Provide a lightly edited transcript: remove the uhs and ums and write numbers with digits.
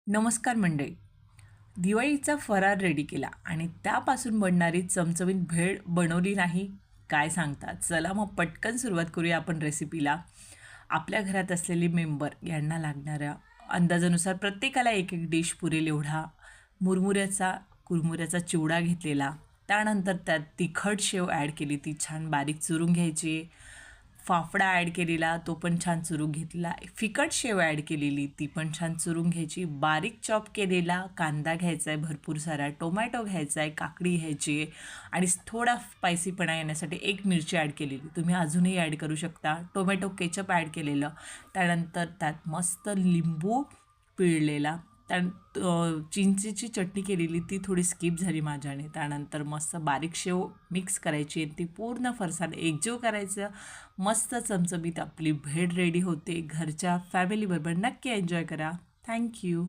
नमस्कार मंडळी. दिवाळीचा फराळ रेडी केला आणि त्यापासून बनणारी चमचमीत भेळ बनवली नाही, काय सांगता? चला मग पटकन सुरुवात करूया आपण रेसिपीला. आपल्या घरात असलेले मेंबर यांना लागणाऱ्या अंदाजानुसार प्रत्येकाला एक एक डिश पुरेल एवढा मुरमुऱ्याचा कुरमुऱ्याचा चिवडा घेतलेला. त्यानंतर त्यात तिखट शेव ॲड केली, ती छान बारीक चुरून घ्यायची. फाफडा ॲड केलेला, तो पण छान चुरून घेतला. फिकट शेव ॲड केलेली, ती पण छान चुरून घ्यायची. बारीक चॉप केलेला कांदा घ्यायचा आहे भरपूर सारा, टोमॅटो घ्यायचा आहे, काकडी घ्यायची आहे आणि थोडा स्पायसीपणा येण्यासाठी एक मिरची ॲड केलेली. तुम्ही अजूनही ॲड करू शकता. टोमॅटो केचप ॲड केलेलं. त्यानंतर त्यात मस्त लिंबू पिळलेला. चिंचेची चटणी केलेली, ती थोडी स्किप झाली माझ्याने. त्यानंतर मस्त बारीक शेव मिक्स करायची आणि ती पूर्ण फरसाण एकजीव करायचं. मस्त चमचमीत आपली भेळ रेडी होते. घरच्या फॅमिलीबरोबर नक्की एन्जॉय करा. थँक्यू.